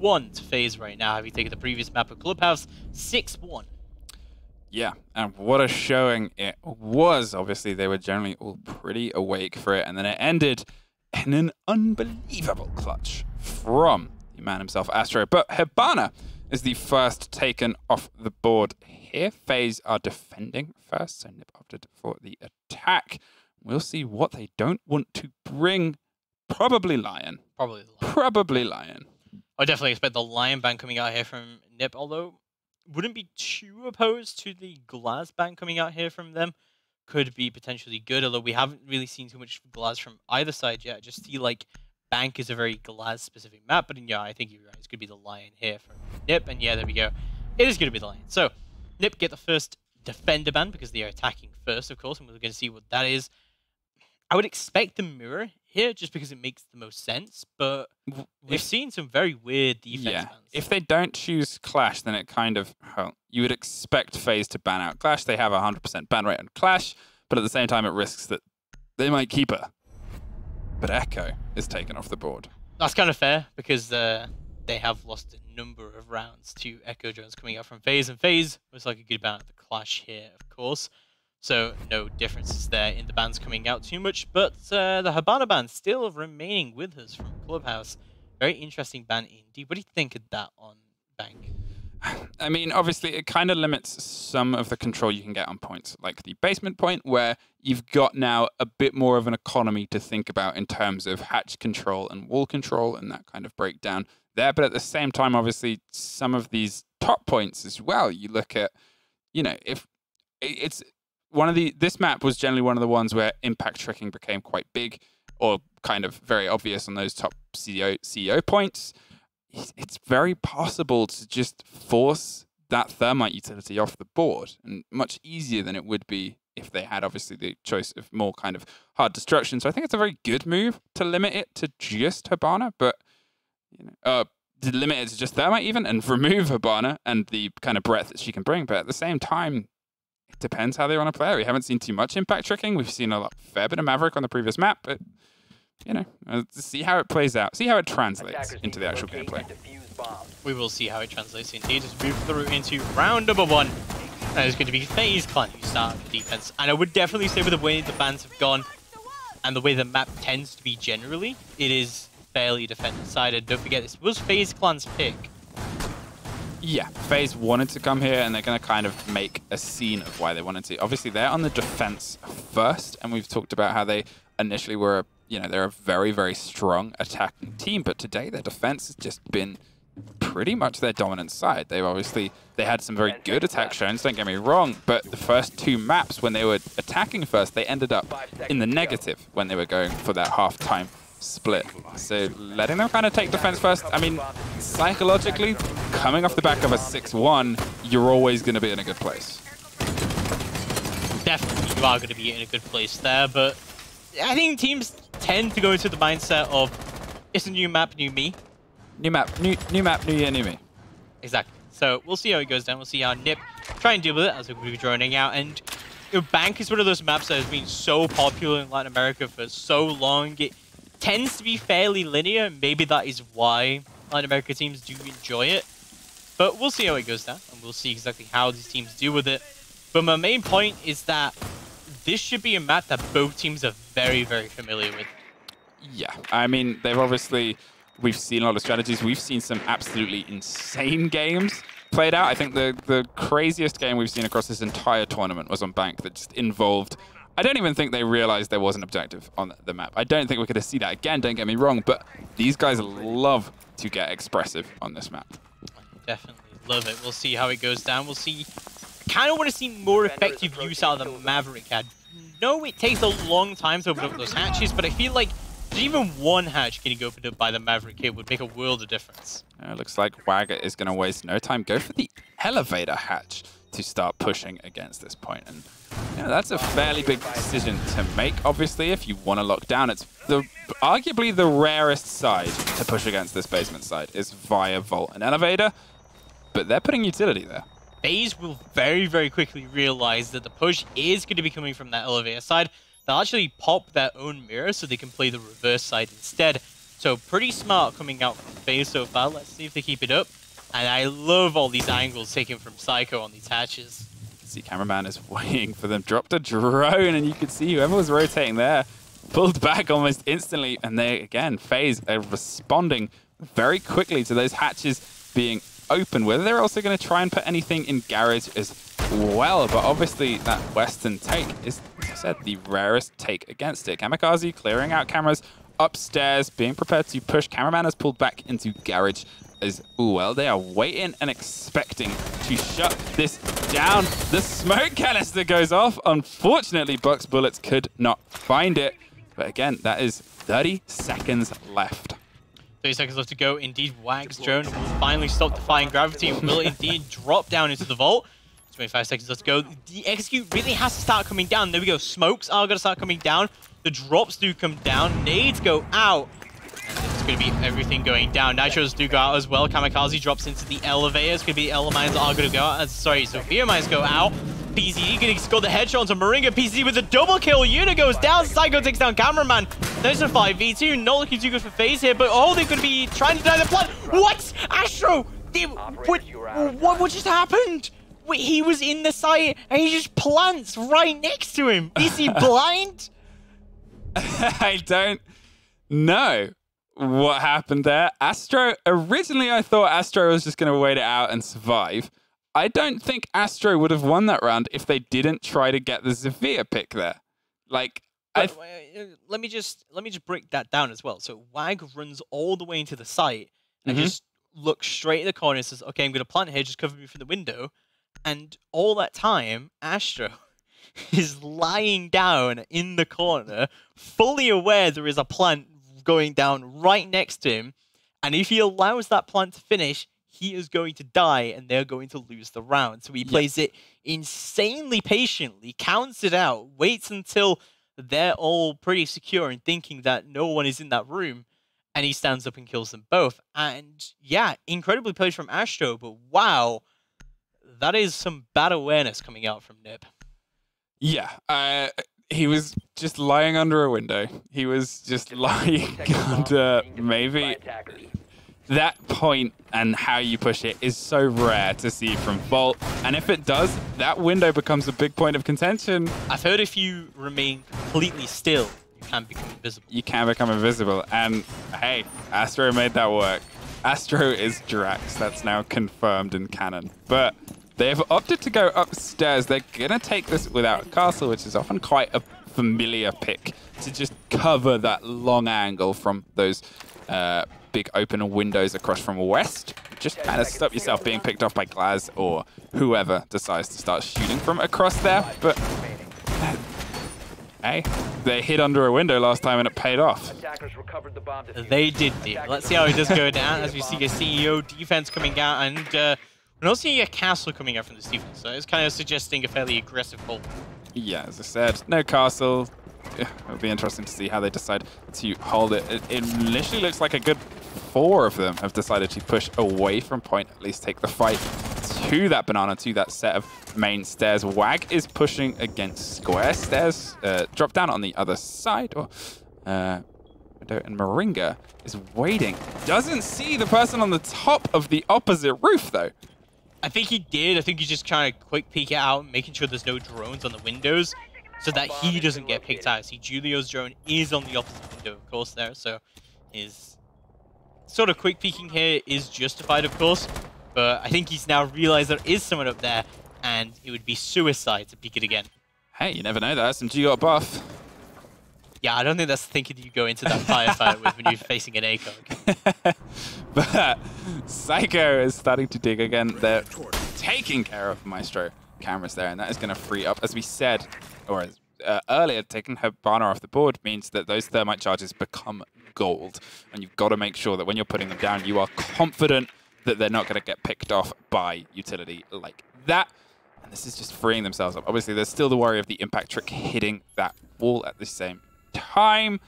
2-1 to FaZe right now, having taken the previous map of Clubhouse 6-1. Yeah, and what a showing it was. Obviously, they were generally all pretty awake for it, and then it ended in an unbelievable clutch from the man himself, Astro. But Hibana is the first taken off the board here. FaZe are defending first, so Nip opted for the attack. We'll see what they don't want to bring. Probably Lion. Probably Lion. I definitely expect the Lion ban coming out here from Nip, although wouldn't be too opposed to the Glass ban coming out here from them. Could be potentially good, although we haven't really seen too much Glass from either side yet. I just feel like Bank is a very Glass-specific map, but yeah, I think you're right. It's going to be the Lion here from Nip, and yeah, there we go. It is going to be the Lion. So, Nip get the first Defender ban because they are attacking first, of course, and we're going to see what that is. I would expect the Mirror here just because it makes the most sense, but we've seen some very weird defense bans. If they don't choose Clash, then it kind of, well, you would expect FaZe to ban out Clash. They have a 100% ban rate on Clash, but at the same time, it risks that they might keep her. But Echo is taken off the board. That's kind of fair because they have lost a number of rounds to Echo Jones coming out from FaZe, and FaZe was like a good ban at the Clash here, of course. So no differences there in the bans coming out too much, but the Hibana ban still remaining with us from Clubhouse. Very interesting ban indeed. What do you think of that on Bank? I mean, obviously, it kind of limits some of the control you can get on points, like the basement point, where you've got now a bit more of an economy to think about in terms of hatch control and wall control and that kind of breakdown there. But at the same time, obviously, some of these top points as well, you look at, you know, if it's one of this map was generally one of the ones where impact tricking became quite big or kind of very obvious on those top CEO points. It's very possible to just force that thermite utility off the board, and much easier than it would be if they had obviously the choice of more kind of hard destruction. So I think it's a very good move to limit it to just Hibana, but you know, to limit it to just thermite even and remove Hibana and the kind of breadth that she can bring. But at the same time, it depends how they want to play it. We haven't seen too much impact tricking. We've seen a fair bit of Maverick on the previous map, but you know, see how it plays out. See how it translates into the actual gameplay. We will see how it translates indeed as we move through into round number 1. That is going to be FaZe Clan who start the defense. And I would definitely say with the way the bans have gone and the way the map tends to be generally, it is fairly defender-sided. Don't forget, this was FaZe Clan's pick. Yeah, FaZe wanted to come here, and they're going to kind of make a scene of why they wanted to. Obviously, they're on the defense first, and we've talked about how they initially were, you know, they're a very, very strong attacking team, but today their defense has just been pretty much their dominant side. They had some very good attack zones, don't get me wrong, but the first 2 maps when they were attacking first, they ended up in the negative when they were going for that half-time split. So letting them kind of take defense first, I mean, psychologically, coming off the back of a 6-1, you're always going to be in a good place. Definitely you are going to be in a good place there, but I think teams tend to go into the mindset of, it's a new map, new me. New map, new year, new me. Exactly. So we'll see how it goes down. We'll see how Nip try and deal with it as we'll be droning out. And you know, Bank is one of those maps that has been so popular in Latin America for so long. It tends to be fairly linear. Maybe that is why Latin America teams do enjoy it. But we'll see how it goes down, and we'll see exactly how these teams deal with it. But my main point is that this should be a map that both teams are very, very familiar with. Yeah, I mean, we've seen a lot of strategies. We've seen some absolutely insane games played out. I think the craziest game we've seen across this entire tournament was on Bank that just involved, I don't even think they realized there was an objective on the map. I don't think we're going to see that again, don't get me wrong, but these guys love to get expressive on this map. Definitely love it. We'll see how it goes down. We'll see. I kind of want to see more effective use out of the Maverick had. No, it takes a long time to open up those hatches, but I feel like even one hatch getting opened up by the Maverick here would make a world of difference. Looks like Wagger is going to waste no time. Go for the elevator hatch to start pushing against this point. And you know, that's a fairly big decision to make, obviously, if you want to lock down. It's arguably the rarest side to push against this basement side is via Vault and Elevator, but they're putting utility there. FaZe will very, very quickly realize that the push is going to be coming from that elevator side. They'll actually pop their own mirror so they can play the reverse side instead. So pretty smart coming out from FaZe so far. Let's see if they keep it up. And I love all these angles taken from Psycho on these hatches. See, cameraman is waiting for them. Dropped a drone, and you could see whoever was rotating there pulled back almost instantly. And they, again, FaZe are responding very quickly to those hatches being open. Whether they're also going to try and put anything in garage as well. But obviously, that Western take is, as I said, the rarest take against it. Kamikaze clearing out cameras upstairs, being prepared to push. Cameraman has pulled back into garage as well. They are waiting and expecting to shut this down. The smoke canister goes off. Unfortunately, Buck's bullets could not find it. But again, that is 30 seconds left. 30 seconds left to go. Indeed, Wag's drone will finally stop defying gravity and will indeed drop down into the vault. 25 seconds left to go. The execute really has to start coming down. There we go. Smokes are going to start coming down. The drops do come down. Nades go out. It's going to be everything going down. Nitros do go out as well. Kamikaze drops into the elevator. It's going to be Ella mines are going to go out. Sorry, Sophia mines go out. PZD going to score the headshot onto Moringa. PZD with a double kill. Yuna goes down. Psycho takes down Cameraman. There's a 5v2. Not looking too good for FaZe here, but oh, they're going to be trying to deny the plan. What? Astro! What just happened? Wait, he was in the site and he just plants right next to him. Is he blind? I don't know what happened there. Astro, originally I thought Astro was just going to wait it out and survive. I don't think Astro would have won that round if they didn't try to get the Zevia pick there. Like, let me just break that down as well. So Wag runs all the way into the site and just looks straight at the corner and says, okay, I'm going to plant here, just cover me from the window. And all that time, Astro is lying down in the corner, fully aware there is a plant going down right next to him. And if he allows that plant to finish, he is going to die and they're going to lose the round. So he plays it insanely patiently, counts it out, waits until they're all pretty secure and thinking that no one is in that room, and he stands up and kills them both. And yeah, incredibly played from Astro, but wow, that is some bad awareness coming out from Nip. Yeah, he was just lying under a window. He was just lying under maybe that point, and how you push it is so rare to see from Vault. And if it does, that window becomes a big point of contention. I've heard if you remain completely still, you can become invisible. You can become invisible. And hey, Astro made that work. Astro is Drax. That's now confirmed in canon. But they've opted to go upstairs. They're going to take this without a castle, which is often quite a familiar pick to just cover that long angle from those big open windows across from west. Just kind of stop yourself being picked off by Glaz or whoever decides to start shooting from across there. But hey, they hid under a window last time and it paid off. They did. Let's see how it does go down as we see a CEO defense coming out, and we're not seeing a castle coming out from this defense. So it's kind of suggesting a fairly aggressive hold. Yeah, as I said, no castle. It'll be interesting to see how they decide to hold it. It literally looks like a good 4 of them have decided to push away from point, at least take the fight to that banana, to that set of main stairs. Wag is pushing against square stairs. Drop down on the other side. And Moringa is waiting. Doesn't see the person on the top of the opposite roof, though. I think he did. I think he's just trying to quick peek it out, making sure there's no drones on the windows, so that he doesn't get picked out. See, Julio's drone is on the opposite window, of course, there, so his sort of quick peeking here is justified, of course, but I think he's now realized there is someone up there, and it would be suicide to peek it again. Hey, you never know, that SMG got a buff. Yeah, I don't think that's the thinking you go into that firefight with when you're facing an ACOG. But Psycho is starting to dig again. They're taking care of Maestro cameras there, and that is going to free up, as we said, or as earlier, taking her banner off the board means that those thermite charges become gold. And you've got to make sure that when you're putting them down, you are confident that they're not going to get picked off by utility like that. And this is just freeing themselves up. Obviously, there's still the worry of the impact trick hitting that wall at the same time.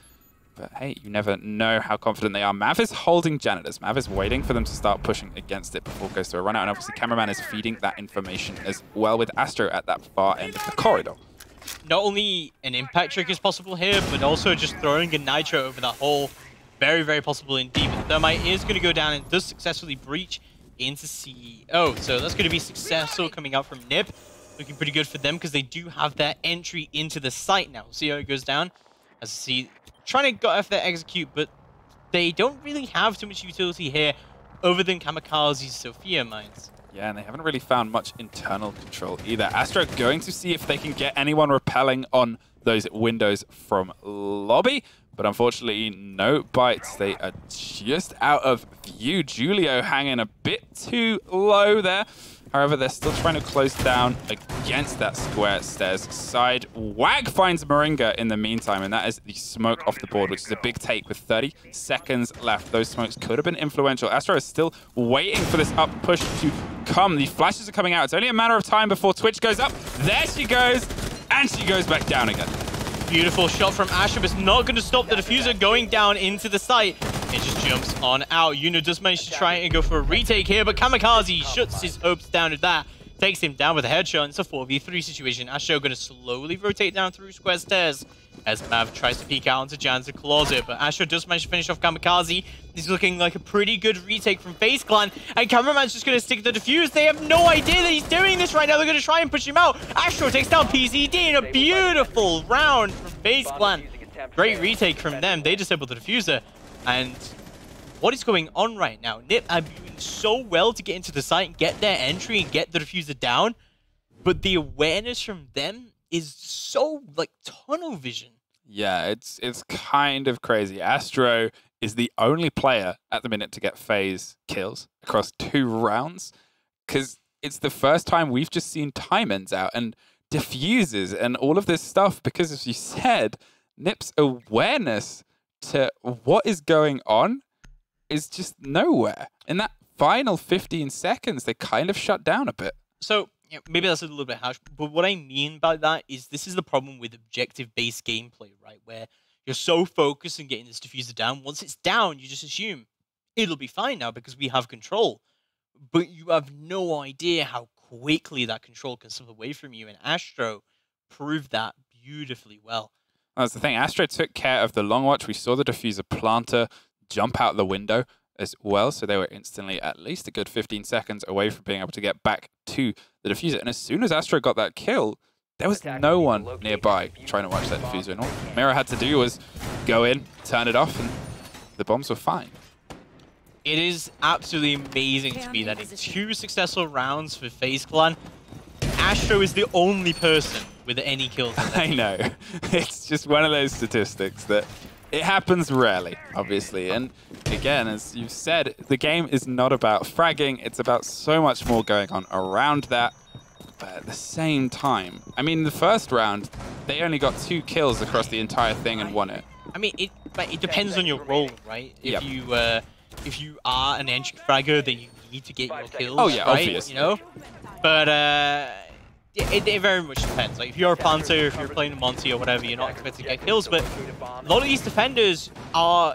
But hey, you never know how confident they are. Mav is holding janitors. Mav is waiting for them to start pushing against it before it goes to a run out. And obviously, Cameraman is feeding that information as well with Astro at that far end of the corridor. Not only an impact trick is possible here, but also just throwing a nitro over that whole very, very possible indeed. But Thermite is going to go down and does successfully breach into CEO. So that's going to be successful coming out from Nip. Looking pretty good for them because they do have their entry into the site now. See how it goes down? As you see, trying to go after their execute, but they don't really have too much utility here other than Kamikaze's Sophia mines. Yeah, and they haven't really found much internal control either. Astro going to see if they can get anyone repelling on those windows from lobby, but unfortunately no bites. They are just out of view. Julio hanging a bit too low there. However, they're still trying to close down against that square stairs side. Wag finds Moringa in the meantime, and that is the smoke off the board, which is a big take with 30 seconds left. Those smokes could have been influential. Astro is still waiting for this up push to come. The flashes are coming out. It's only a matter of time before Twitch goes up. There she goes, and she goes back down again. Beautiful shot from Astro, but it's not going to stop the diffuser going down into the site. It just jumps on out. Yuno does manage to try and go for a retake here, but Kamikaze shuts his hopes down at that. Takes him down with a headshot. It's a 4v3 situation. Astro going to slowly rotate down through square stairs as Mav tries to peek out onto Jan's closet. But Astro does manage to finish off Kamikaze. He's looking like a pretty good retake from FaZe Clan. And Cameraman's just going to stick the defuse. They have no idea that he's doing this right now. They're going to try and push him out. Astro takes down PCD in a beautiful round from FaZe Clan. Great retake from them. They disabled the diffuser. And what is going on right now? Nip are doing so well to get into the site and get their entry and get the diffuser down. But the awareness from them is so, like, tunnel vision. Yeah, it's kind of crazy. Astro is the only player at the minute to get FaZe kills across 2 rounds. Because it's the first time we've just seen time ends out and diffuses and all of this stuff. Because as you said, Nip's awareness to what is going on is just nowhere. In that final 15 seconds, they kind of shut down a bit. So, you know, maybe that's a little bit harsh, but what I mean by that is this is the problem with objective-based gameplay, right? Where you're so focused on getting this diffuser down. Once it's down, you just assume it'll be fine now because we have control. But you have no idea how quickly that control can slip away from you, and Astro proved that beautifully well. That's the thing. Astro took care of the long watch. We saw the diffuser planter jump out the window as well, so they were instantly at least a good 15 seconds away from being able to get back to the diffuser. And as soon as Astro got that kill, there was no one nearby trying to watch that diffuser. And all Mira had to do was go in, turn it off, and the bombs were fine. It is absolutely amazing to me that in 2 successful rounds for FaZe Clan, Astro is the only person with any kills. I know. It's just one of those statistics that it happens rarely, obviously. And again, as you've said, the game is not about fragging. It's about so much more going on around that. But at the same time, I mean, the first round, they only got 2 kills across the entire thing and won it. I mean, it depends on your role, right? If you are an entry fragger, then you need to get your kills. Oh yeah, right? obviously. You know, but it very much depends. Like if you're a Panther, if you're playing a Monty or whatever, you're not expected to get kills. But a lot of these defenders are,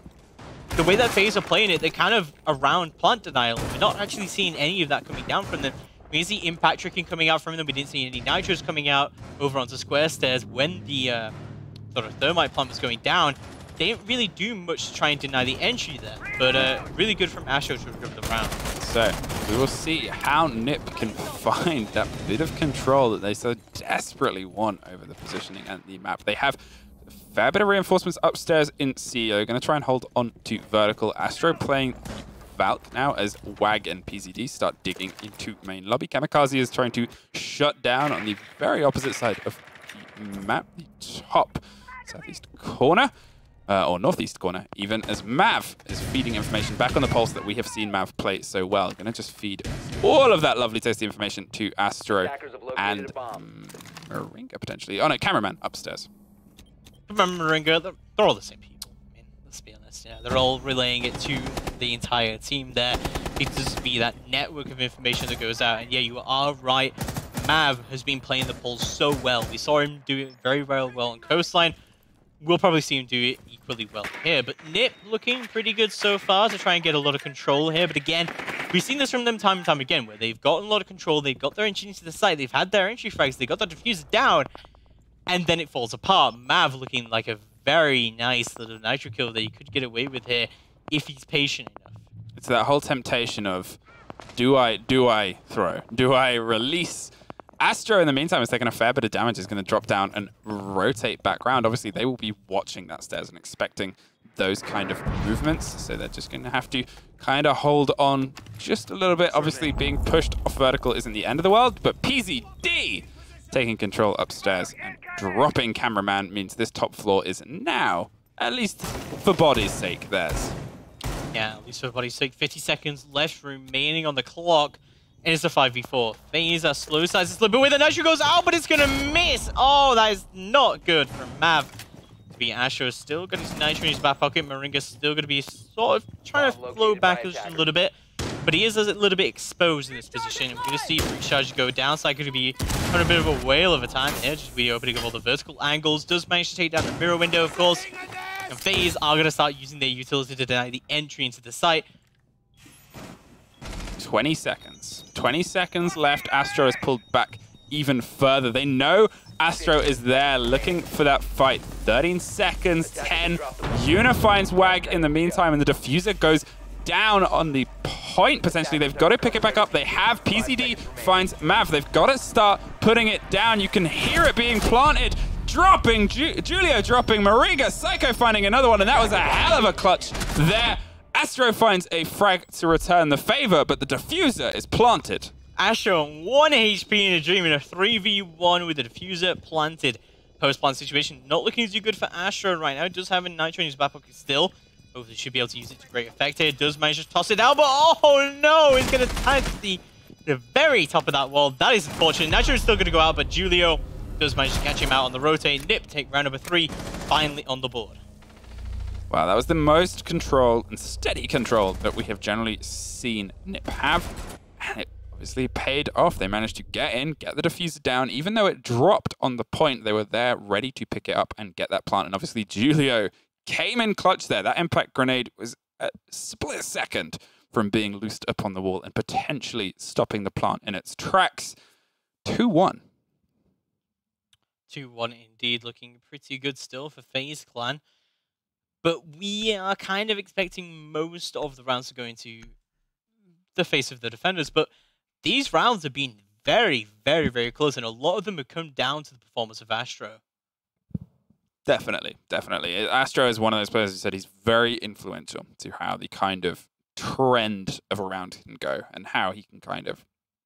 the way that FaZe are playing it, they're kind of around plant denial. We're not actually seeing any of that coming down from them. We didn't see impact tricking coming out from them. We didn't see any nitros coming out over onto square stairs when the sort of thermite plant was going down. They didn't really do much to try and deny the entry there, but really good from Astro to recover the round. So we will see how Nip can find that bit of control that they so desperately want over the positioning and the map. They have a fair bit of reinforcements upstairs in CEO. Going to try and hold on to vertical. Astro playing Valk now as Wag and PZD start digging into main lobby. Kamikaze is trying to shut down on the very opposite side of the map, the top southeast corner. Or northeast corner, even as Mav is feeding information back on the pulse that we have seen Mav play so well. Gonna just feed all of that lovely tasty information to Astro and Moringa potentially. Oh no, cameraman upstairs. Remember Moringa, they're all the same people. I mean, let's be honest. Yeah, they're all relaying it to the entire team there. It just be that network of information that goes out. And yeah, you are right. Mav has been playing the pulse so well. We saw him do it very, very well on Coastline. We'll probably see him do it equally well here. But Nip looking pretty good so far to try and get a lot of control here. But again, we've seen this from them time and time again, where they've gotten a lot of control, they've got their entry into the site, they've had their entry frags, they got their diffuser down, and then it falls apart. Mav looking like a very nice little nitro kill that you could get away with here if he's patient enough. It's that whole temptation of, do I throw? Do I release? Astro, in the meantime, is taking a fair bit of damage, is going to drop down and rotate back round. Obviously, they will be watching that stairs and expecting those kind of movements, so they're just going to have to kind of hold on just a little bit. Obviously, being pushed off vertical isn't the end of the world, but PZD taking control upstairs and dropping cameraman means this top floor is now, at least for body's sake, theirs. Yeah, at least for body's sake. 50 seconds left remaining on the clock. And it's a 5v4. FaZe are slow size slip away. The Nitro goes out, but it's going to miss. Oh, that is not good from Mav. To be Astro still got his Nitro in his back pocket. Moringa's still going to be sort of trying to flow back just a little bit. But he is a little bit exposed in this position. We're going to see Recharge go down. So could be on a bit of a whale of a time here. Just really opening up all the vertical angles. Does manage to take down the mirror window, of course. And FaZe are going to start using their utility to deny the entry into the site. 20 seconds. 20 seconds left. Astro is pulled back even further. They know Astro is there looking for that fight. 13 seconds, 10. Yuna finds Wag in the meantime, and the diffuser goes down on the point, potentially. They've got to pick it back up. They have. PCD finds Mav. They've got to start putting it down. You can hear it being planted. Dropping, Julio dropping, Moringa, Psycho finding another one, and that was a hell of a clutch there. Astro finds a frag to return the favor, but the diffuser is planted. Astro on 1 HP in a dream in a 3v1 with the diffuser planted. Post-plant situation not looking too good for Astro right now. Does have a Nitro in his back pocket still. Hopefully should be able to use it to great effect here. Does manage to toss it out, but oh no! It's going to touch the very top of that wall. That is unfortunate. Nitro is still going to go out, but Julio does manage to catch him out on the rotate. Nip take round number 3, finally on the board. Wow, that was the most control and steady control that we have generally seen Nip have. And it obviously paid off. They managed to get in, get the diffuser down. Even though it dropped on the point, they were there ready to pick it up and get that plant. And obviously Julio came in clutch there. That impact grenade was a split second from being loosed upon the wall and potentially stopping the plant in its tracks. 2-1. 2-1 indeed, looking pretty good still for FaZe Clan. But we are kind of expecting most of the rounds to go into the face of the defenders. But these rounds have been very, very, very close. And a lot of them have come down to the performance of Astro. Definitely, definitely. Astro is one of those players who said he's very influential to how the kind of trend of a round can go. And how he can kind of...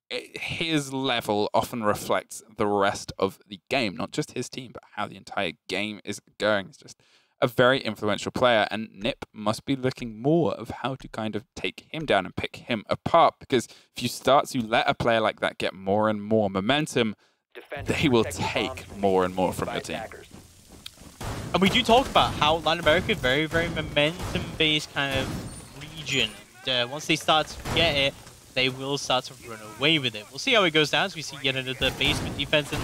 His level often reflects the rest of the game. Not just his team, but how the entire game is going. It's just... a very influential player, and Nip must be looking more of how to kind of take him down and pick him apart, because if you start to let a player like that get more and more momentum, they will take more and more from your team. And we do talk about how Latin America, very, very momentum-based kind of region. Once they start to get it, they will start to run away with it. We'll see how it goes down as we see yet another basement defense. And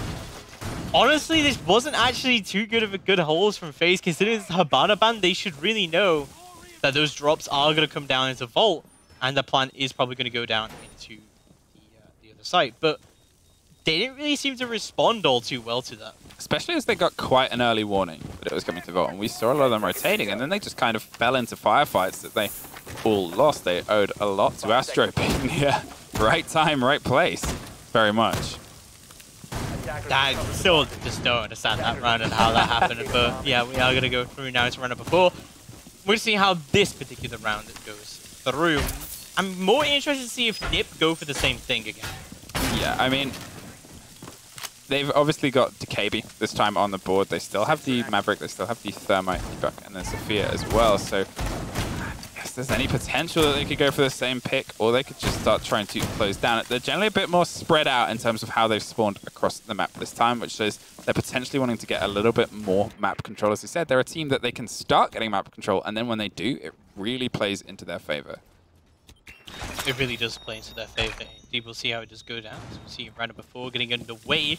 honestly, this wasn't actually too good of a good holds from FaZe. Considering it's Habana ban, they should really know that those drops are going to come down into Vault, and the plant is probably going to go down into the other site. But they didn't really seem to respond all too well to that. Especially as they got quite an early warning that it was coming to Vault, and we saw a lot of them rotating, and then they just kind of fell into firefights that they all lost. They owed a lot to Astro being here. Right time, right place. Very much. I still just don't understand that round and how that happened. But yeah, we are going to go through now to round number 4. We're going to see how this particular round goes through. I'm more interested to see if Nip go for the same thing again. Yeah, I mean, they've obviously got DKB this time on the board. They still have the Maverick, they still have the Thermite, Buck, and then Sophia as well. So if there's any potential that they could go for the same pick, or they could just start trying to close down. They're generally a bit more spread out in terms of how they've spawned across the map this time, which shows they're potentially wanting to get a little bit more map control. As I said, they're a team that they can start getting map control, and then when they do, it really plays into their favor. It really does play into their favor. Indeed, we'll see how it does go down. So we'll see round number 4 getting underway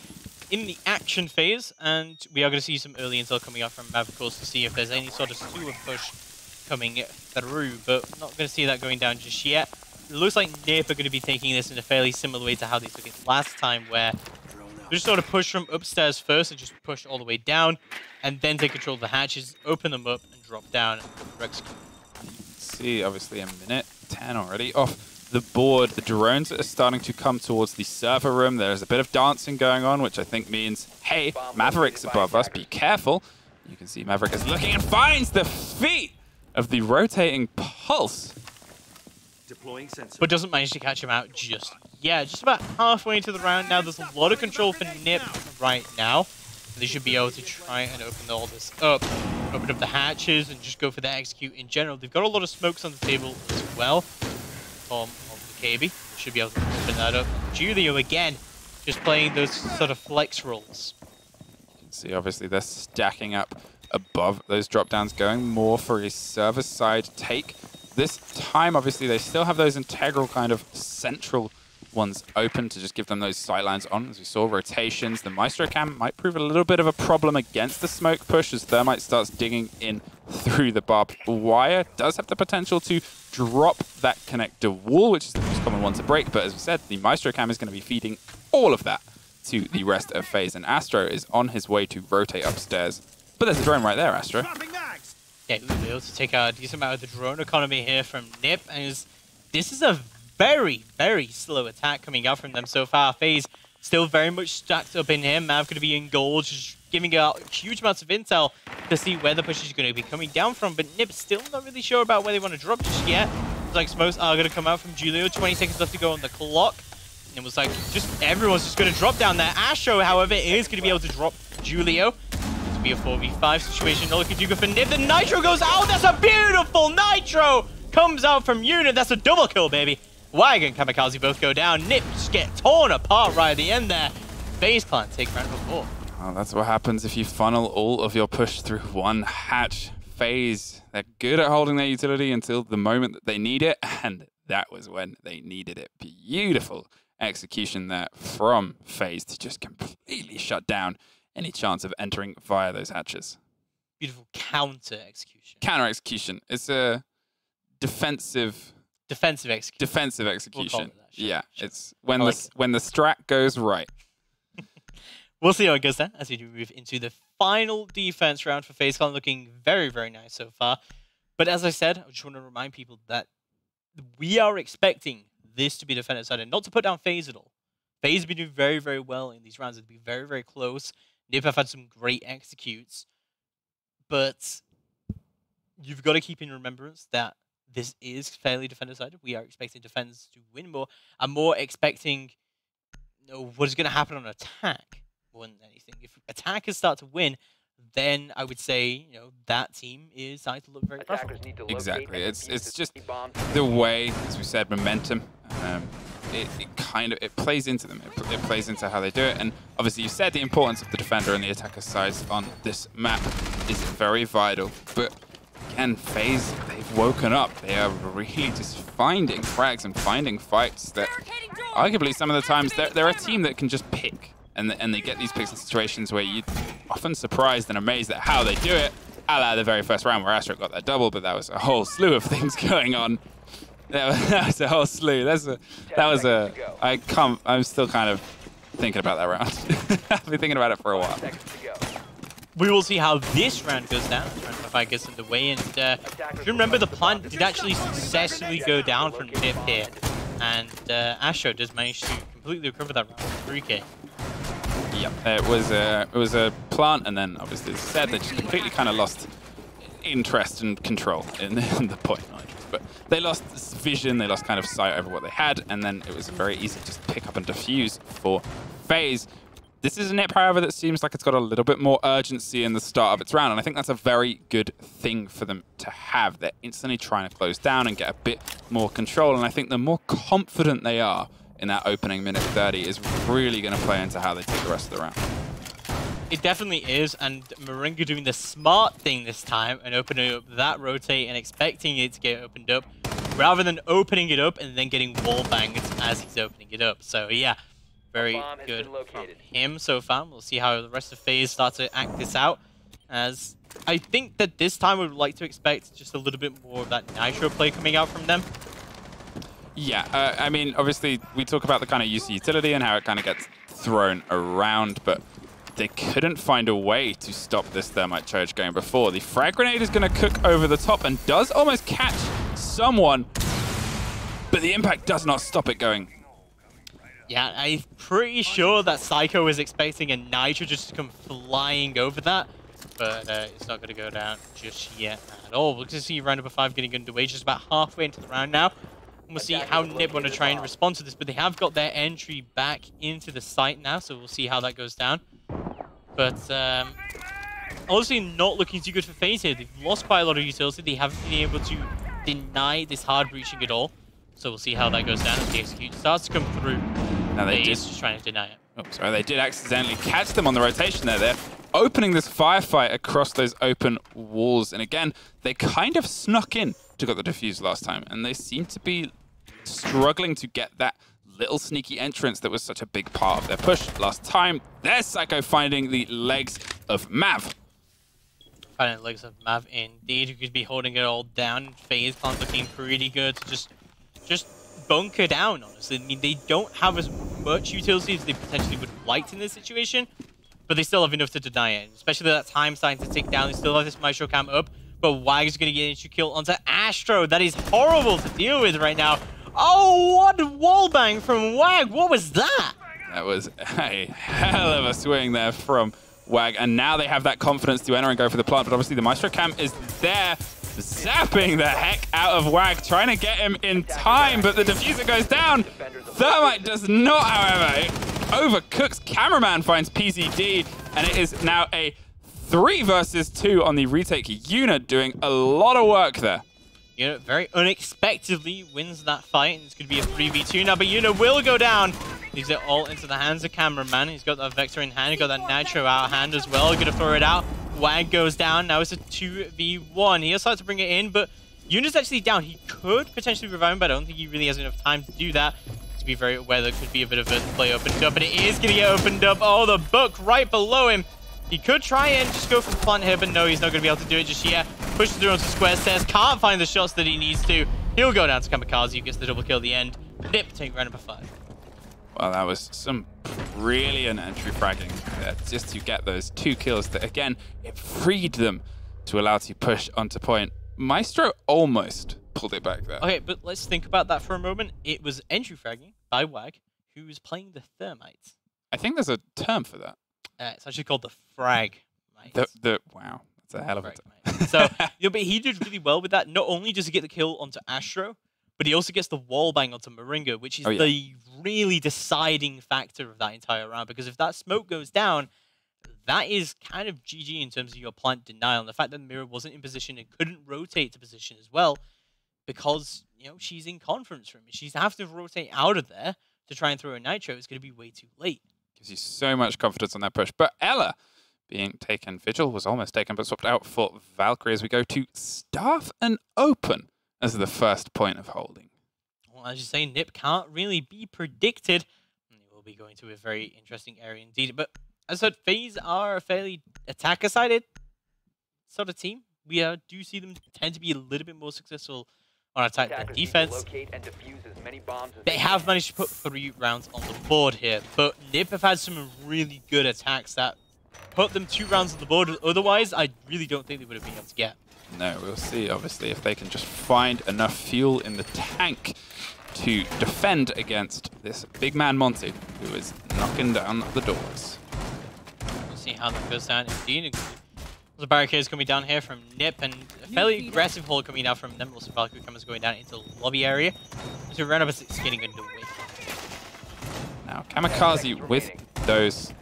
in the action phase, and we are going to see some early intel coming out from Mav, of course, to see if there's any sort of sewer push coming through, but not going to see that going down just yet. It looks like Nip are going to be taking this in a fairly similar way to how they took it last time, where They just sort of push from upstairs first and just push all the way down, and then take control of the hatches, open them up, and drop down and go for execute. See, obviously, a minute 10 already off the board. The drones are starting to come towards the server room. There's a bit of dancing going on, which I think means, hey, Maverick's above us, be careful. You can see Maverick is looking and finds the feet of the rotating pulse. But doesn't manage to catch him out just yet. Just about halfway into the round now. There's a lot of control for Nip right now. They should be able to try and open all this up. Open up the hatches and just go for the execute in general. They've got a lot of smokes on the table as well. Tom of the KB should be able to open that up. Julio again, just playing those sort of flex rolls. See, obviously, they're stacking up above those drop downs, going more for a server side take. This time, obviously, they still have those integral kind of central ones open to just give them those sightlines on. As we saw, rotations. The Maestro Cam might prove a little bit of a problem against the smoke push as Thermite starts digging in through the barbed wire. Does have the potential to drop that connector wall, which is the most common one to break. But as we said, the Maestro Cam is going to be feeding all of that to the rest of FaZe. And Astro is on his way to rotate upstairs. But there's a drone right there, Astro. Yeah, we'll be able to take a decent amount of the drone economy here from Nip. And this is a very, very slow attack coming out from them so far. FaZe still very much stacked up in here. Mav going to be in gold, just giving out huge amounts of intel to see where the push is going to be coming down from. But Nip still not really sure about where they want to drop just yet. Looks like smokes are going to come out from Julio. 20 seconds left to go on the clock. And it was like, just everyone's just going to drop down there. Astro, however, is going to be able to drop Julio. To be a 4v5 situation. No looking too good for Nip. The Nitro goes out. That's a beautiful Nitro! Comes out from Unit. That's a double kill, baby. Wagon, Kamikaze both go down. Nip just get torn apart right at the end there. FaZe Clan take round number 4. Well, that's what happens if you funnel all of your push through one hatch. FaZe, they're good at holding their utility until the moment that they need it, and that was when they needed it. Beautiful execution there from FaZe to just completely shut down any chance of entering via those hatches. Beautiful counter execution. Counter execution. It's a defensive execution. Defensive execution. We'll that, sure, yeah, sure. it's when when the strat goes right. We'll see how it goes then as we do move into the final defense round for FaZe Clan, looking very, very nice so far. But as I said, I just want to remind people that we are expecting this to be defended side, and not to put down FaZe at all. FaZe have been doing very, very well in these rounds. It'll be very, very close. Nip have had some great executes, but you've got to keep in remembrance that this is fairly defender-sided. We are expecting defenders to win more. I'm more expecting what is going to happen on attack more than anything. If attackers start to win, then I would say that team is starting to look very preferable. Exactly. It's just the way, as we said, momentum. It plays into them. It plays into how they do it. And obviously, you said the importance of the defender and the attacker sides on this map is very vital. But again, FaZe, they've woken up. They are really just finding frags and finding fights that arguably some of the times they're a team that can just pick. And they get these picks in situations where you're often surprised and amazed at how they do it. A la the very first round where Astro got that double, but that was a whole slew of things going on. That was a whole slew. I'm still kind of thinking about that round. I've been thinking about it for a while. We will see how this round goes down. Round 5 gets underway, and if you remember, the plant did actually successfully go down from Nip here, and Astro does manage to completely recover that round with 3K. Yep, it was a plant, and then obviously, as I said, they just completely kind of lost interest and control in the point. But they lost vision, they lost kind of sight over what they had, and then it was very easy to just pick up and defuse for FaZe. This is a Nip, however, that seems like it's got a little bit more urgency in the start of its round, and I think that's a very good thing for them to have. They're instantly trying to close down and get a bit more control, and I think the more confident they are in that opening minute 30 is really going to play into how they take the rest of the round. It definitely is, and Moringa doing the smart thing this time and opening up that rotate and expecting it to get opened up, rather than opening it up and then getting wall banged as he's opening it up. So yeah, very good from him so far. We'll see how the rest of FaZe start to act this out, as I think that this time we would like to expect just a little bit more of that Nitro play coming out from them. Yeah, I mean, obviously, we talk about the kind of use of utility and how it kind of gets thrown around, but they couldn't find a way to stop this thermite charge going before. The frag grenade is going to cook over the top and does almost catch someone, but the impact does not stop it going. Yeah, I'm pretty sure that Psycho was expecting a Nitro just to come flying over that, but it's not going to go down just yet at all. We'll just see round number 5 getting underway, just about halfway into the round now. And we'll see how NiP want to try and respond to this, but they have got their entry back into the site now, so we'll see how that goes down. But honestly, not looking too good for FaZe here. They've lost quite a lot of utility. They haven't been able to deny this hard breaching at all. So we'll see how that goes down as the execute starts to come through. Now they FaZe just trying to deny it. Oh, sorry, they did accidentally catch them on the rotation there. They're opening this firefight across those open walls. And again, they kind of snuck in to get the defuse last time. And they seem to be struggling to get that little sneaky entrance that was such a big part of their push last time. There's Psycho finding the legs of Mav. Finding the legs of Mav indeed, who could be holding it all down. FaZe plans looking pretty good to just bunker down, honestly. I mean, they don't have as much utility as they potentially would have liked in this situation, but they still have enough to deny it. Especially that time starting to tick down. They still have this Maestro cam up, but Wag is going to get an entry kill onto Astro. That is horrible to deal with right now. Oh, what wallbang from Wag! What was that? That was a hell of a swing there from Wag, and now they have that confidence to enter and go for the plant, but obviously the Maestro cam is there, zapping the heck out of Wag, trying to get him in time, but the diffuser goes down. Thermite does not, however. It overcooks. Cameraman finds PZD, and it is now a 3 versus 2 on the retake. Yuna doing a lot of work there. Yuna very unexpectedly wins that fight, and it's going to be a 3v2 now, but Yuna will go down. Leaves it all into the hands of Cameraman. He's got that Vector in hand, he's got that Nitro out of hand as well. Going to throw it out. Wag goes down. Now it's a 2v1. He decides to bring it in, but Yuna's actually down. He could potentially revive him, but I don't think he really has enough time to do that. To be very aware, there could be a bit of a play opened up, and it is going to get opened up. Oh, the book right below him. He could try and just go for the plant here, but no, he's not going to be able to do it just yet. Pushes through onto square stairs, can't find the shots that he needs to. He'll go down to Kamikaze, who gets the double kill at the end. NiP take round number 5. Well, that was some brilliant entry fragging there, just to get those 2 kills that, again, it freed them to allow to push onto point. Maestro almost pulled it back there. Okay, but let's think about that for a moment. It was entry fragging by Wag, who was playing the Thermite. I think there's a term for that. It's actually called the frag. Wow, that's a hell of a term. So, but he did really well with that. Not only does he get the kill onto Astro, but he also gets the wall bang onto Moringa, which is the really deciding factor of that entire round. Because if that smoke goes down, that is kind of GG in terms of your plant denial. And the fact that Mira wasn't in position and couldn't rotate to position as well, because she's in conference room. She's have to rotate out of there to try and throw a Nitro. It's going to be way too late. Gives you so much confidence on that push. But Ella being taken, Vigil was almost taken, but swapped out for Valkyrie as we go to Staff and Open as the first point of holding. Well, as you say, NiP can't really be predicted. And they will be going to a very interesting area indeed. But as I said, FaZe are a fairly attacker-sided sort of team. We do see them tend to be a little bit more successful on attack than defense. They have managed to put 3 rounds on the board here, but NiP have had some really good attacks that put them 2 rounds on the board. Otherwise, I really don't think they would have been able to get. No, we'll see, obviously, if they can just find enough fuel in the tank to defend against this big man Monty, who is knocking down the doors. We'll see how that goes down indeed. The barricades coming down here from NiP, and a fairly aggressive hold coming down from them. Also, Valkyrie comes going down into the lobby area. So round number 6 getting underway. Now, Kamikaze with those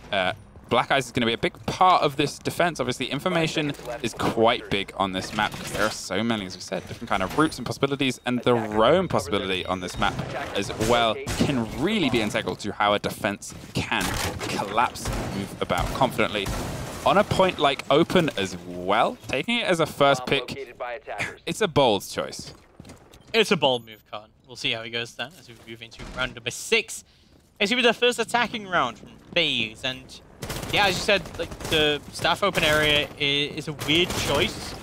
Black Eyes is going to be a big part of this defense. Obviously, information is quite big on this map because there are so many, as we said, different kind of routes and possibilities, and the roam possibility on this map as well can really be integral to how a defense can collapse and move about confidently. On a point like Open as well, taking it as a first pick, it's a bold choice. It's a bold move, Khan. We'll see how he goes then as we move into round number 6. It's going to be the first attacking round from FaZe, and yeah, as you said, like the Staff Open area is a weird choice,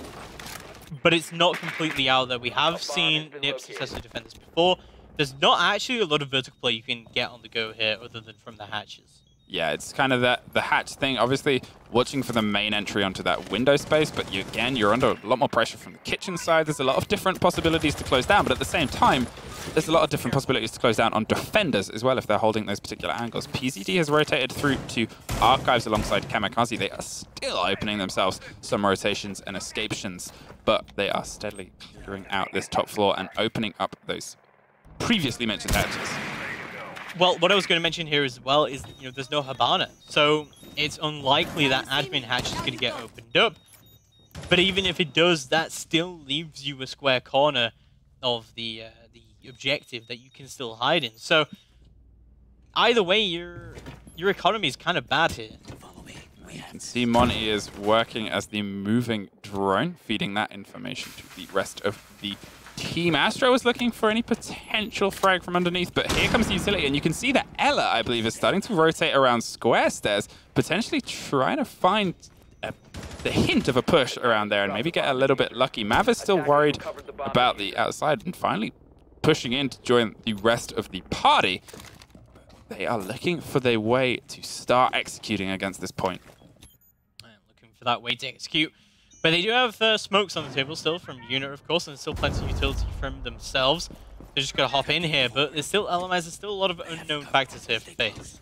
but it's not completely out there. We have seen NiP successfully defend this before. There's not actually a lot of vertical play you can get on the go here other than from the hatches. Yeah, it's kind of the hatch thing. Obviously, watching for the main entry onto that window space, but you're under a lot more pressure from the kitchen side. There's a lot of different possibilities to close down, but at the same time, there's a lot of different possibilities to close down on defenders as well if they're holding those particular angles. PZD has rotated through to Archives alongside Kamikaze. They are still opening themselves some rotations and escapations, but they are steadily clearing out this top floor and opening up those previously mentioned hatches. Well, what I was going to mention here as well is, there's no Habana. So it's unlikely that admin hatch is going to get opened up. But even if it does, that still leaves you a square corner of the objective that you can still hide in. So either way, your economy is kind of bad here. You can see Monty is working as the moving drone, feeding that information to the rest of the team. Astro was looking for any potential frag from underneath, but here comes the utility, and you can see that Ella, I believe, is starting to rotate around square stairs, potentially trying to find the hint of a push around there and maybe get a little bit lucky. Mav is still worried about the outside and finally pushing in to join the rest of the party. They are looking for their way to start executing against this point. Looking for that way to execute. But they do have smokes on the table still from Unit, of course, and there's still plenty of utility from themselves. They're just going to hop in here, but there's still elements, there's still a lot of unknown factors here for FaZe.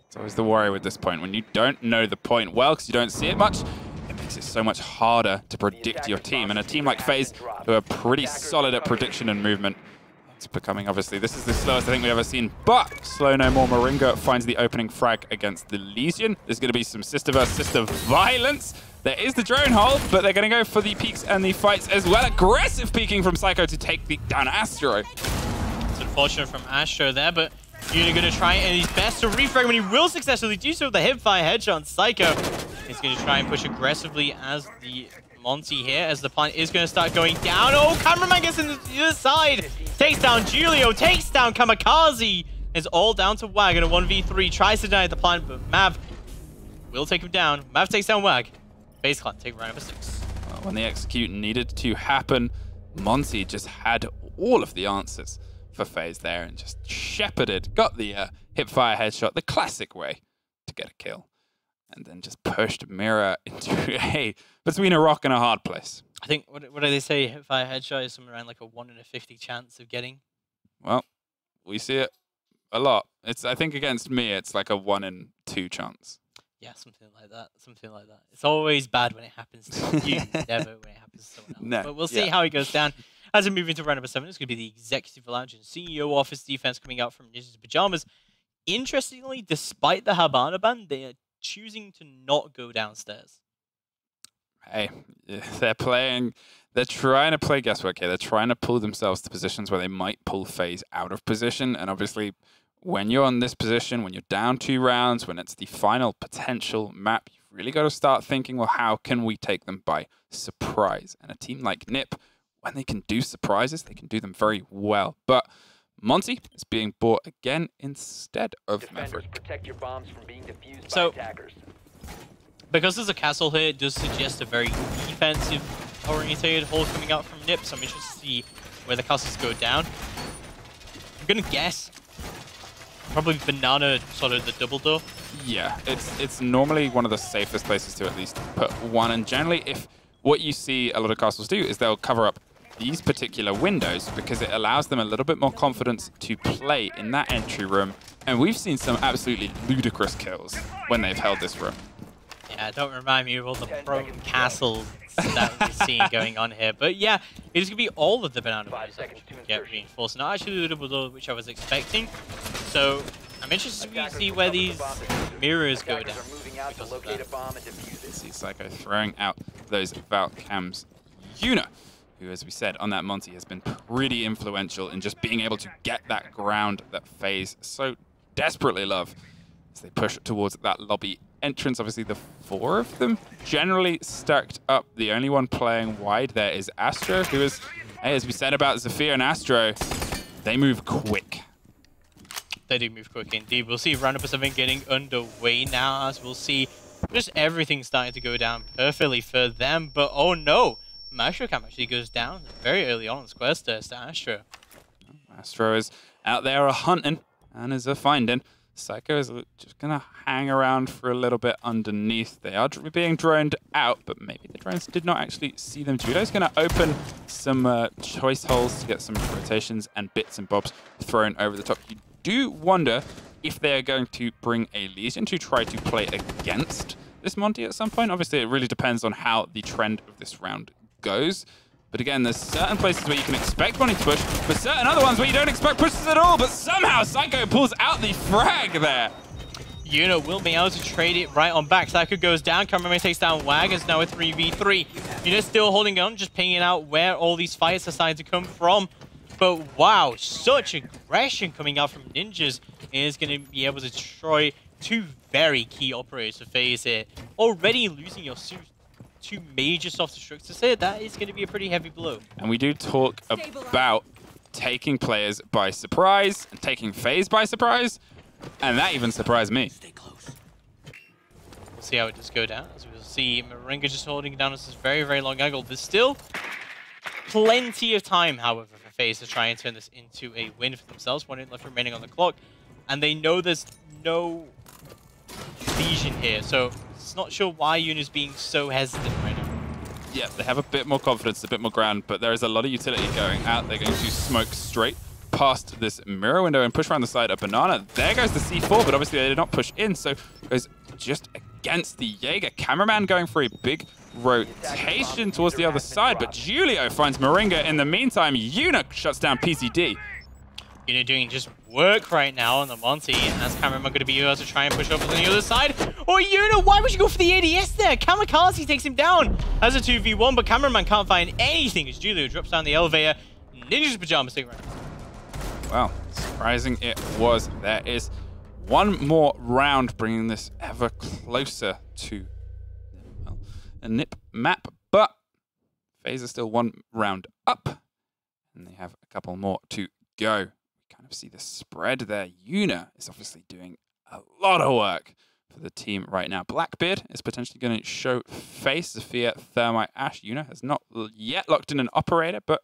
It's always the worry with this point. When you don't know the point well, because you don't see it much, it makes it so much harder to predict your team. And a team like FaZe, who are pretty solid at prediction and movement, it's becoming, obviously, this is the slowest I think we've ever seen, but Slow No More Moringa finds the opening frag against the Lesion. There's going to be some sister versus sister violence. There is the drone hold, but they're going to go for the peeks and the fights as well. Aggressive peeking from Psycho to take down Astro. It's unfortunate from Astro there, but Unit going to try and he's best to refrag when he will successfully do so with the hipfire headshot on Psycho. He's going to try and push aggressively as the Monty here, as the plant is going to start going down. Oh, Cameraman gets in the other side. Takes down Julio, takes down Kamikaze. It's all down to Wag in a 1v3. Tries to deny the plant, but Mav will take him down. Mav takes down Wag. FaZe Clan take round number 6. Well, when the execute needed to happen, Monty just had all of the answers for FaZe there and just shepherded, got the hipfire headshot, the classic way to get a kill, and then just pushed Mira into between a rock and a hard place. I think, what do they say? Hipfire headshot is somewhere around like a 1 in a 50 chance of getting. Well, we see it a lot. I think against me, it's like a 1 in 2 chance. Yeah, something like that. Something like that. It's always bad when it happens to you, never when it happens to someone else. No, but we'll see how it goes down. As we move into round number 7, it's going to be the Executive Lounge and CEO Office defense coming out from Ninja's Pyjamas. Interestingly, despite the Habana ban, they are choosing to not go downstairs. Hey, they're trying to play guesswork here. They're trying to pull themselves to positions where they might pull FaZe out of position. And obviously, when you're on this position, when you're down 2 rounds, when it's the final potential map, you've really got to start thinking, well, how can we take them by surprise? And a team like NiP, when they can do surprises, they can do them very well. But Monty is being bought again instead of Maverick. Protect your bombs from being defused So, by attackers. Because there's a castle here, it does suggest a very defensive-oriented hold coming out from NiP, so I'm interested to see where the castles go down. I'm going to guess probably banana, sort of the double door. Yeah, it's normally one of the safest places to at least put one. And generally, if what you see a lot of castles do is they'll cover up these particular windows because it allows them a little bit more confidence to play in that entry room. And we've seen some absolutely ludicrous kills when they've held this room. Yeah, don't remind me of all the pro castles that we're seeing going on here. But yeah, it's going to be all of the banana doors that get reinforced. Not actually the double door, which I was expecting. So I'm interested to see where these mirrors go down. Because of that. See Psycho throwing out those Valk cams. Yuna, who, as we said, on that Monty has been pretty influential in just being able to get that ground that FaZe so desperately love as they push towards that lobby entrance. Obviously, the 4 of them generally stacked up. The only one playing wide there is Astro, who is, hey, as we said about Zafir and Astro, they move quick. They do move quick indeed. We'll see round number 7 getting underway now, as we'll see just everything starting to go down perfectly for them. But oh no, Maestro Cam actually goes down very early on square stairs to Astro. Astro is out there a hunting and is a finding. Psycho is just going to hang around for a little bit underneath. They are being droned out, but maybe the drones did not actually see them. Judo's going to open some choice holes to get some rotations and bits and bobs thrown over the top. You do wonder if they are going to bring a Legion to try to play against this Monty at some point. Obviously, it really depends on how the trend of this round goes. But again, there's certain places where you can expect Monty to push, but certain other ones where you don't expect pushes at all, but somehow Psycho pulls out the frag there. Yuno will be able to trade it right on back. Psycho goes down, Cameraman takes down Wag, it's now a 3v3. Yuno still holding on, just pinging out where all these fights are starting to come from. But wow, such aggression coming out from Ninjas is going to be able to destroy two very key operators for FaZe here. Already losing your two major soft destructors here, that is going to be a pretty heavy blow. And we do talk about taking players by surprise and taking FaZe by surprise, and that even surprised me. Stay close. We'll see how it does go down, as we'll see Moringa just holding down this very, very long angle. There's still plenty of time, however, for FaZe to try and turn this into a win for themselves. 1 minute left remaining on the clock, and they know there's no Legion here, so it's not sure why Yuna's being so hesitant right now. Yeah, they have a bit more confidence, a bit more ground, but there is a lot of utility going out. They're going to smoke straight past this mirror window and push around the side of Banana. There goes the C4, but obviously they did not push in, so goes just against the Jaeger. Cameraman going for a big rotation towards the other side, but Julio finds Moringa in the meantime. Yuna shuts down PCD. Yuna doing just work right now on the Monty, and as Cameraman going to be able to try and push over to the other side. Oh, Yuna, why would you go for the ADS there? Kamikaze takes him down as a 2v1, but Cameraman can't find anything as Julio drops down the elevator. Ninja's Pyjamas take right now. Well, surprising it was. There is one more round, bringing this ever closer to a nip map, but FaZe is still one round up, and they have a couple more to go. We kind of see the spread there. Yuna is obviously doing a lot of work for the team right now. Blackbeard is potentially going to show face. Zafir, Thermite, Ash. Yuna has not yet locked in an operator, but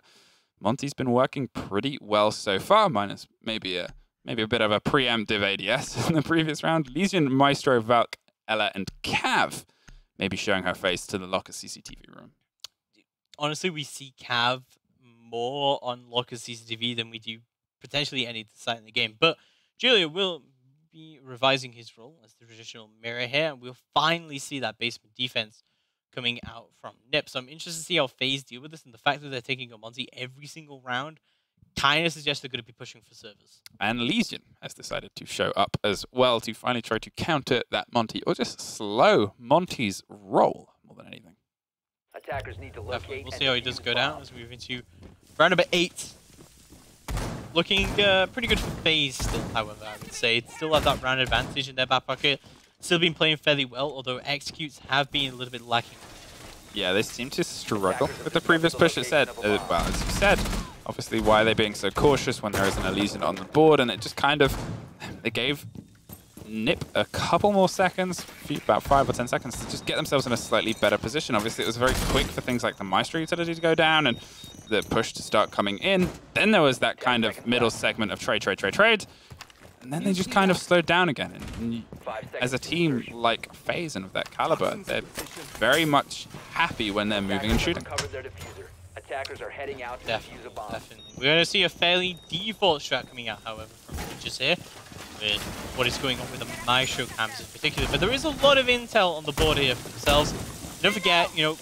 Monty's been working pretty well so far, minus maybe a bit of a preemptive ADS in the previous round. Legion, Maestro, Valk, Ella, and Cav maybe showing her face to the locker CCTV room. Honestly, we see Cav more on locker CCTV than we do potentially any site in the game. But Julia will be revising his role as the traditional mirror here, and we'll finally see that basement defense coming out from Nip. So I'm interested to see how FaZe deal with this, and the fact that they're taking a Monty every single round kind of suggests they're going to be pushing for servers. And Legion has decided to show up as well to finally try to counter that Monty, or just slow Monty's roll more than anything. Attackers need to locate. We'll see how he does go down as we move into round number 8. Looking pretty good for FaZe still, however, I would say. It's still have that round advantage in their back pocket. Still been playing fairly well, although executes have been a little bit lacking. Yeah, they seem to struggle with the previous push. It said, well, as you said, obviously why are they being so cautious when there isn't a Legion on the board, and it just kind of, they gave Nip a couple more seconds, about 5 or 10 seconds, to just get themselves in a slightly better position. Obviously, it was very quick for things like the Maestro utility to go down and the push to start coming in. Then there was that kind of middle segment of trade. And then they just kind of slowed down again. And as a team like FaZe and of that caliber, they're very much happy when they're moving and shooting. Attackers are heading out to defuse a bomb. Definitely. We're going to see a fairly default strat coming out, however, from Ninjas here, with what is going on with the Maestro camps in particular. But there is a lot of intel on the board here for themselves. Don't forget, you know,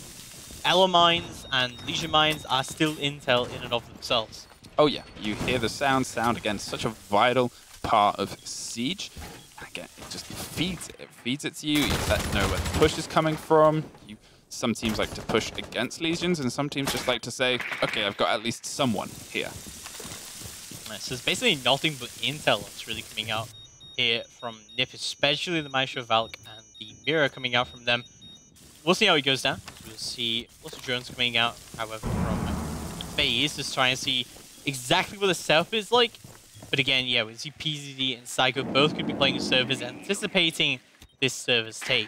Ella mines and Legion mines are still intel in and of themselves. Oh yeah, you hear the sound again, such a vital part of Siege. And again, it just feeds it. It feeds it to you. You let know where the push is coming from. Some teams like to push against Legions, and some teams just like to say, okay, I've got at least someone here. Right, so it's basically nothing but intel that's really coming out here from Nip, especially the Maestro Valk and the Mirror coming out from them. We'll see how it goes down. We'll see lots of drones coming out, however, from FaZe, just trying to see exactly what the setup is like. But again, yeah, we see PZD and Psycho both could be playing servers, anticipating this server's take.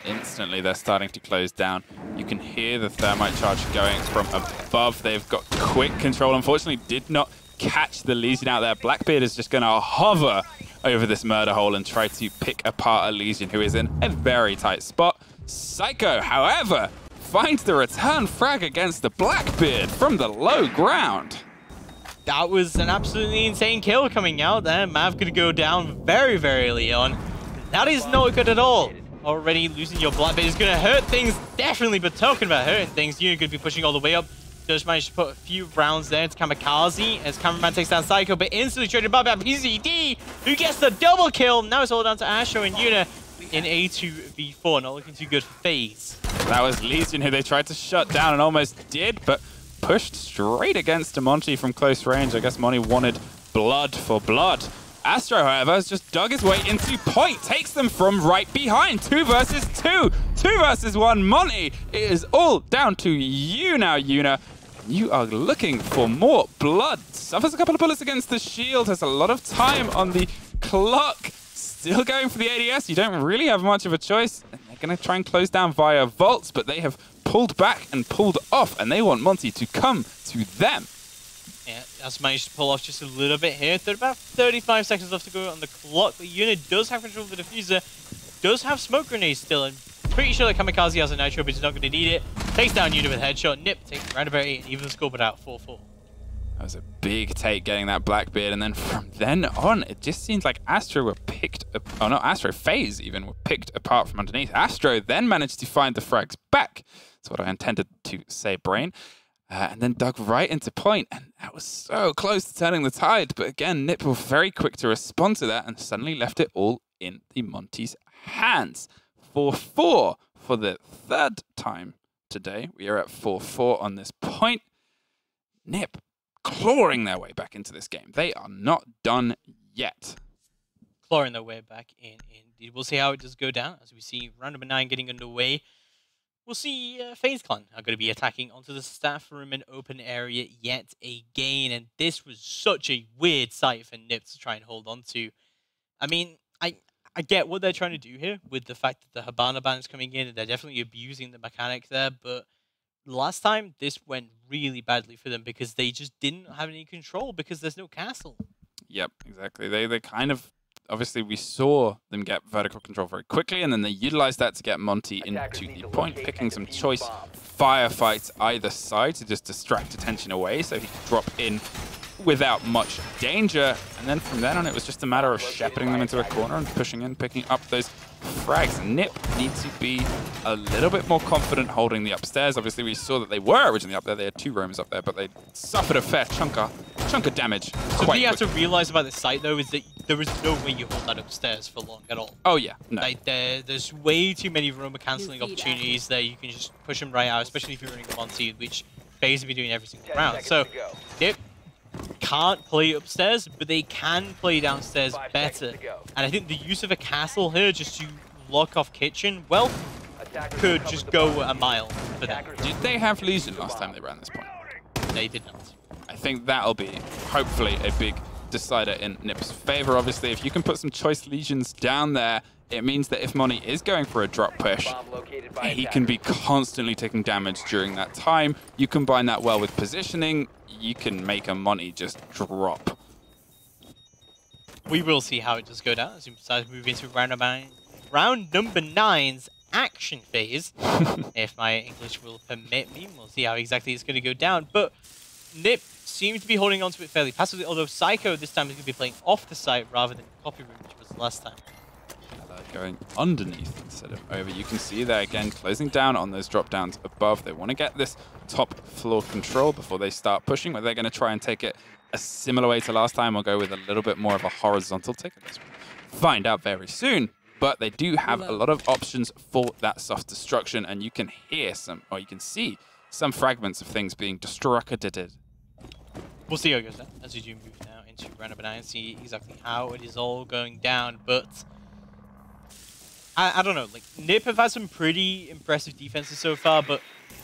Instantly, they're starting to close down. You can hear the thermite charge going from above. They've got quick control. Unfortunately, did not catch the Legion out there. Blackbeard is just going to hover over this murder hole and try to pick apart a Legion who is in a very tight spot. Psycho, however, finds the return frag against the Blackbeard from the low ground. That was an absolutely insane kill coming out there. Mav could go down very, very early on. That is not good at all. Already losing your Blackbeard is going to hurt things, definitely, but talking about hurting things, you're going to be pushing all the way up. Does manage to put a few rounds there to Kamikaze as Cameraman takes down Psycho, but instantly traded by PZD, who gets the double kill. Now it's all down to Astro and Yuna in A2v4. Not looking too good for FaZe. That was Legion who they tried to shut down and almost did, but pushed straight against Monty from close range. I guess Monty wanted blood for blood. Astro, however, has just dug his way into point, takes them from right behind. 2 versus 2. 2 versus 1. Monty, it is all down to you now, Yuna. You are looking for more blood. Suffers a couple of bullets against the shield. Has a lot of time on the clock. Still going for the ADS. You don't really have much of a choice. They're going to try and close down via vaults, but they have pulled back and pulled off, and they want Monty to come to them. Yeah, has managed to pull off just a little bit here. There's about 35 seconds left to go on the clock, but Yuna does have control of the diffuser, does have smoke grenades still, and pretty sure that Kamikaze has a nitro, but he's not going to need it. Takes down Yuna with headshot. Nip takes round about 8 and even scored it out 4-4. That was a big take getting that Blackbeard, and then from then on, it just seems like Astro were picked up. Oh, not Astro, FaZe even were picked apart from underneath. Astro then managed to find the frags back. That's what I intended to say, Brain. And then dug right into point, and that was so close to turning the tide. But again, Nip were very quick to respond to that and suddenly left it all in the Monty's hands. 4-4 for the 3rd time today. We are at 4-4 on this point. Nip clawing their way back into this game. They are not done yet. Clawing their way back in, indeed. We'll see how it does go down as we see round number 9 getting underway. We'll see FaZe Clan are going to be attacking onto the staff room and open area yet again. And this was such a weird sight for Nip to try and hold on to. I mean, I get what they're trying to do here with the fact that the Habana ban is coming in and they're definitely abusing the mechanic there. But last time, this went really badly for them because they just didn't have any control because there's no castle. Yep, exactly. They kind of... Obviously, we saw them get vertical control very quickly, and then they utilized that to get Monty into the point, picking some choice firefights either side to just distract attention away so he could drop in without much danger. And then from then on, it was just a matter of shepherding them into a corner and pushing in, picking up those frags. Nip needs to be a little bit more confident holding the upstairs. Obviously, we saw that they were originally up there. They had 2 roamers up there, but they suffered a fair chunk of damage. So what you have to realize about this site, though, is that there is no way you hold that upstairs for long at all. Oh, yeah. No. Like, there's way too many roamer cancelling opportunities there. You can just push them right out, especially if you're running Monty, which FaZe will be doing every single round. So, Nip can't play upstairs, but they can play downstairs better. And I think the use of a castle here just to lock off kitchen, well, could just go a mile for them. Did they have Legion last time they ran this point? They did not. I think that'll be, hopefully, a big decider in Nip's favor. Obviously, if you can put some choice Legions down there, it means that if Monty is going for a drop push, he can be constantly taking damage during that time. You combine that well with positioning, you can make a Monty just drop. We will see how it does go down as we decide to move into round number 9's action phase. If my English will permit me, we'll see how exactly it's going to go down. But Nip seems to be holding on to it fairly passively, although Psycho this time is going to be playing off the site rather than copy room, which was last time. Going underneath instead of over. You can see there again closing down on those drop downs above. They want to get this top floor control before they start pushing, but they're going to try and take it a similar way to last time or go with a little bit more of a horizontal take. Let's find out very soon. But they do have a lot of options for that soft destruction, and you can hear some, or you can see some fragments of things being destructed. We'll see how it goes down as we do move now into round number 9 and see exactly how it is all going down. But I don't know, like, Nip have had some pretty impressive defenses so far, but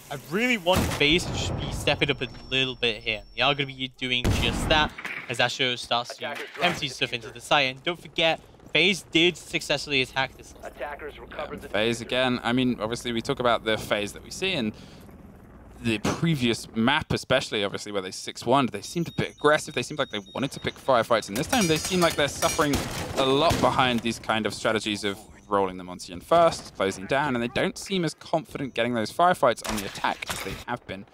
I really want FaZe to just be stepping up a little bit here. They are going to be doing just that as Astro starts to empty stuff into the site. And don't forget, FaZe did successfully attack this line. FaZe again, I mean, obviously we talk about the FaZe that we see, and the previous map, especially, obviously, where they 6-1'd, they seemed a bit aggressive. They seemed like they wanted to pick firefights. And this time, they seem like they're suffering a lot behind these kind of strategies of rolling them onto you first, closing down, and they don't seem as confident getting those firefights on the attack as they have been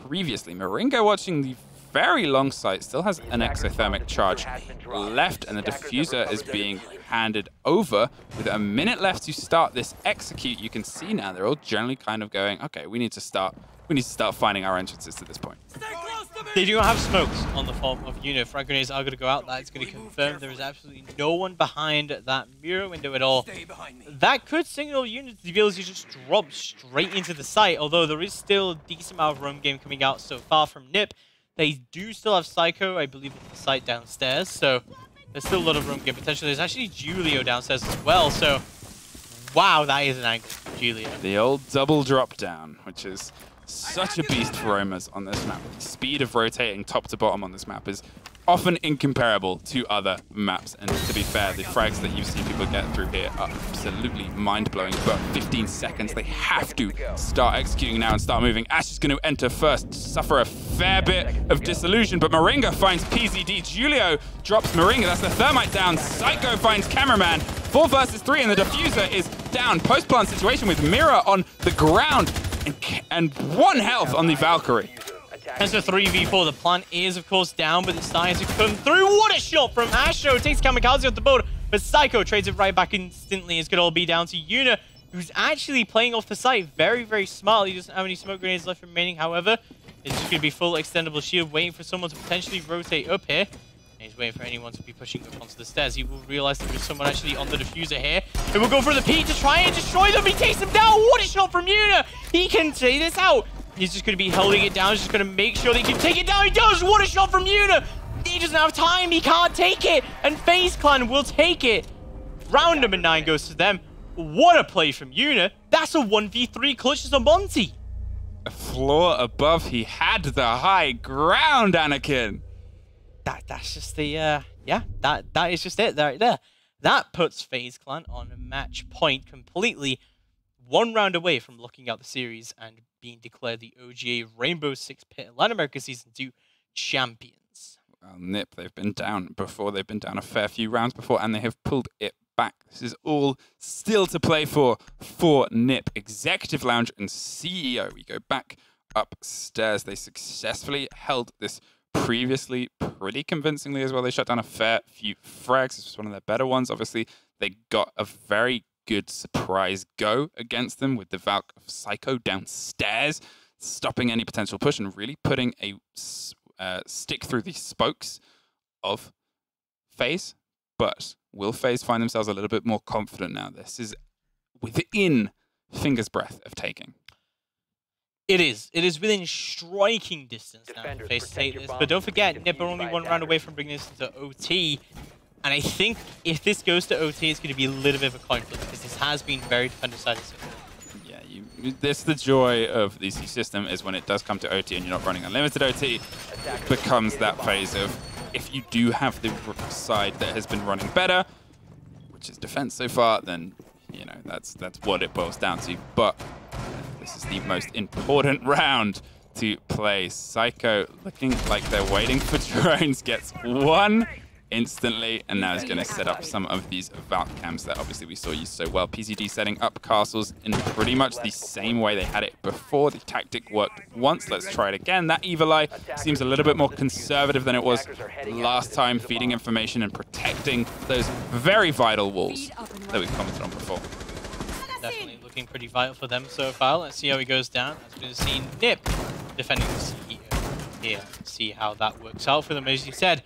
previously. Moringa, watching the very long sight, still has an exothermic charge left, and the diffuser is being handed over. With a minute left to start this execute, you can see now they're all generally kind of going, okay, we need to start finding our entrances to this point. They do have smokes on the form of Una. Frag grenades are going to go out. That's going to confirm there is absolutely no one behind that mirror window at all. That could signal Una to be able to just drop straight into the site, although there is still a decent amount of roam game coming out so far from Nip. They do still have Psycho, I believe, at the site downstairs, so there's still a lot of roam game potential. There's actually Julio downstairs as well, so wow, that is an angle from Julio. The old double drop down, which is such a beast for roamers on this map. The speed of rotating top to bottom on this map is often incomparable to other maps. And to be fair, the frags that you've seen people get through here are absolutely mind-blowing. But 15 seconds, they have to start executing now and start moving. Ash is going to enter first, suffer a fair bit of disillusion, but Moringa finds PZD. Julio drops Moringa, that's the thermite down. Psycho finds Cameraman. 4 versus 3, and the diffuser is down. Post-plant situation with Mira on the ground. And 1 health on the Valkyrie. As a 3v4, the plant is, of course, down, but it's starting to come through. What a shot from Asho. Takes Kamikaze off the board, but Psycho trades it right back instantly. It's going to all be down to Una, who's actually playing off the site very, very smartly. He doesn't have any smoke grenades left remaining, however. It's just going to be full extendable shield, waiting for someone to potentially rotate up here. And he's waiting for anyone to be pushing up onto the stairs. He will realize there is someone actually on the diffuser here. He will go for the peak to try and destroy them. He takes them down. What a shot from Una. He can take this out. He's just going to be holding it down. He's just going to make sure that he can take it down. He does. What a shot from Una. He doesn't have time. He can't take it. And FaZe Clan will take it. Round number 9 goes to them. What a play from Una. That's a 1v3 clutch as a Monty. A floor above. He had the high ground, Anakin. That's just the yeah, that is just it right there. That puts FaZe Clan on match point completely, 1 round away from locking out the series and being declared the OGA Rainbow Six Pit Latin America Season 2 champions. Well, Nip, they've been down before. They've been down a fair few rounds before, and they have pulled it back. This is all still to play for Nip. Executive Lounge and CEO. We go back upstairs. They successfully held this previously pretty convincingly as well. They shut down a fair few frags. This was one of their better ones. Obviously, they got a very good surprise go against them with the Valk of Psycho downstairs, stopping any potential push and really putting a stick through the spokes of FaZe. But will FaZe find themselves a little bit more confident now? This is within finger's breadth of taking. It is. It is within striking distance now for FaZe to take this. But don't forget, Nip are only 1 round away from bringing this into OT. And I think if this goes to OT, it's going to be a little bit of a coin flip, because this has been very defender-sided so far. Yeah, that's the joy of the DC system, is when it does come to OT and you're not running unlimited OT, it becomes that phase of, if you do have the side that has been running better, which is defense so far, then, you know, that's what it boils down to. But this is the most important round to play. Psycho looking like they're waiting for drones, gets 1 instantly, and now is going to set up some of these Valk cams that obviously we saw used so well. PZD setting up castles in pretty much the same way they had it before. The tactic worked once. Let's try it again. That Evil Eye seems a little bit more conservative than it was last time, feeding information and protecting those very vital walls that we've commented on before. Definitely looking pretty vital for them so far. Let's see how he goes down. As we're going to see Nip defending the CEO here. See how that works out for them. As you said,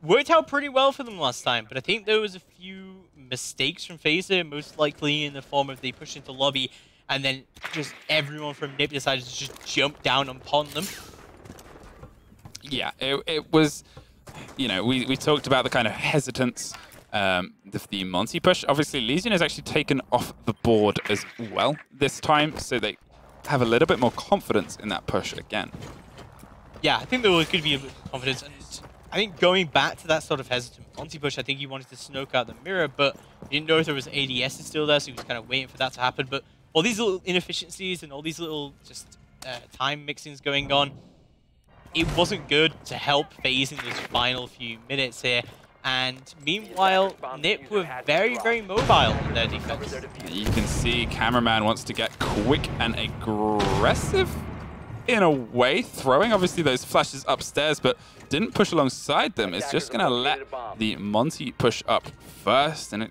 worked out pretty well for them last time, but I think there was a few mistakes from FaZe, most likely in the form of they pushed into lobby, and then just everyone from Nip decided to just jump down upon them. Yeah, it was, you know, we talked about the kind of hesitance, the Monty push. Obviously, Lesion has actually taken off the board as well this time, so they have a little bit more confidence in that push again. Yeah, I think there could be a bit of confidence, and I think going back to that sort of hesitant Monty push, I think he wanted to smoke out the mirror, but he didn't know if there was ADS still there, so he was kind of waiting for that to happen. But all these little inefficiencies and all these little just time mixings going on. It wasn't good to help FaZe in those final few minutes here. And meanwhile, NiP were very, very mobile in their defense. You can see Cameraman wants to get quick and aggressive in a way, throwing obviously those flashes upstairs, but didn't push alongside them. It's just going to let the Monty push up first. And I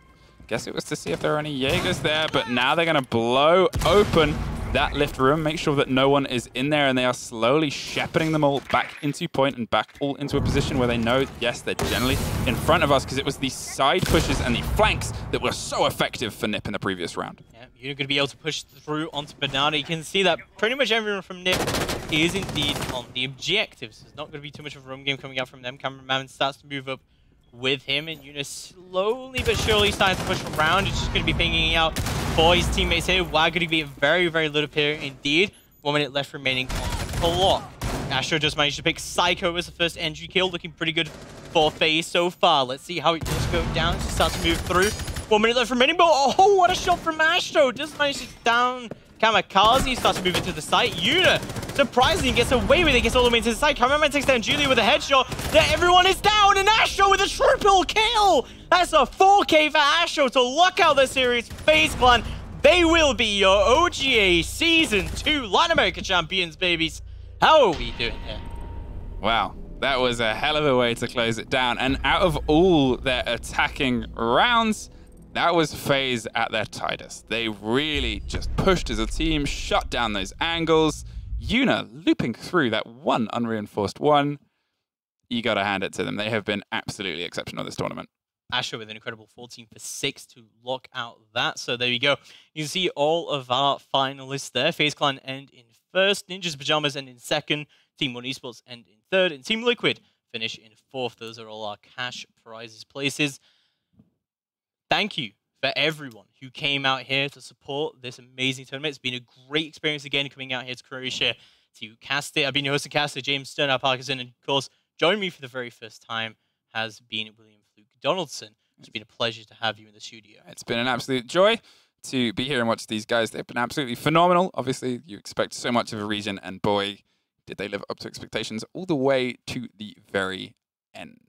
guess it was to see if there are any Jaegers there, but now they're going to blow open that lift room, make sure that no one is in there, and they are slowly shepherding them all back into point and back all into a position where they know, yes, they're generally in front of us, because it was the side pushes and the flanks that were so effective for NiP in the previous round. Yeah, you're going to be able to push through onto Banana. You can see that pretty much everyone from NiP is indeed on the objectives. There's not going to be too much of a run game coming out from them. Cameraman starts to move up with him, and Eunice slowly but surely starting to push around. It's just going to be pinging out for his teammates here. We're going to be very, very little here indeed. 1 minute left remaining on the clock. Astro just managed to pick Psycho as the first entry kill, looking pretty good for FaZe so far. Let's see how it does go down. She starts to move through. 1 minute left remaining, but oh, what a shot from Astro. Just managed to down Kamikaze. Starts to move into the site. Yuna surprisingly gets away with it, gets all the way into the side. Cameraman takes down Julia with a headshot. There, everyone is down, and Astro with a triple kill. That's a 4K for Astro to lock out the series. FaZe Clan, they will be your OGA Season 2 Latin America champions, babies. How are we doing here? Wow, that was a hell of a way to close it down. And out of all their attacking rounds, that was FaZe at their tightest. They really just pushed as a team, shut down those angles. Yuna looping through that one unreinforced one. You got to hand it to them. They have been absolutely exceptional this tournament. Astro with an incredible 14 for 6 to lock out that. So there you go. You can see all of our finalists there. FaZe Clan end in first. Ninjas Pyjamas end in second. Team 1 Esports end in third. And Team Liquid finish in fourth. Those are all our cash prizes places. Thank you for everyone who came out here to support this amazing tournament. It's been a great experience again coming out here to Croatia to cast it. I've been your host and caster, James Sterner Parkinson, and of course, joining me for the very first time has been William Fluke Donaldson. It's been a pleasure to have you in the studio. It's been an absolute joy to be here and watch these guys. They've been absolutely phenomenal. Obviously, you expect so much of a region, and boy, did they live up to expectations all the way to the very end.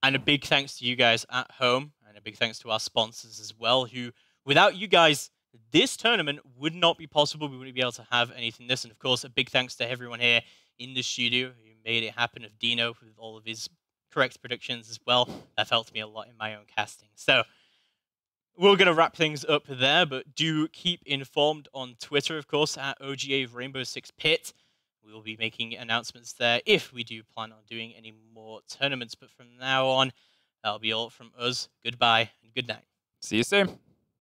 And a big thanks to you guys at home, and a big thanks to our sponsors as well, who, without you guys, this tournament would not be possible. We wouldn't be able to have anything this. And of course, a big thanks to everyone here in the studio who made it happen, of Dino with all of his correct predictions as well. That helped me a lot in my own casting. So we're going to wrap things up there, but do keep informed on Twitter, of course, at OGA Rainbow Six Pit. We will be making announcements there if we do plan on doing any more tournaments. But from now on, that'll be all from us. Goodbye and good night. See you soon.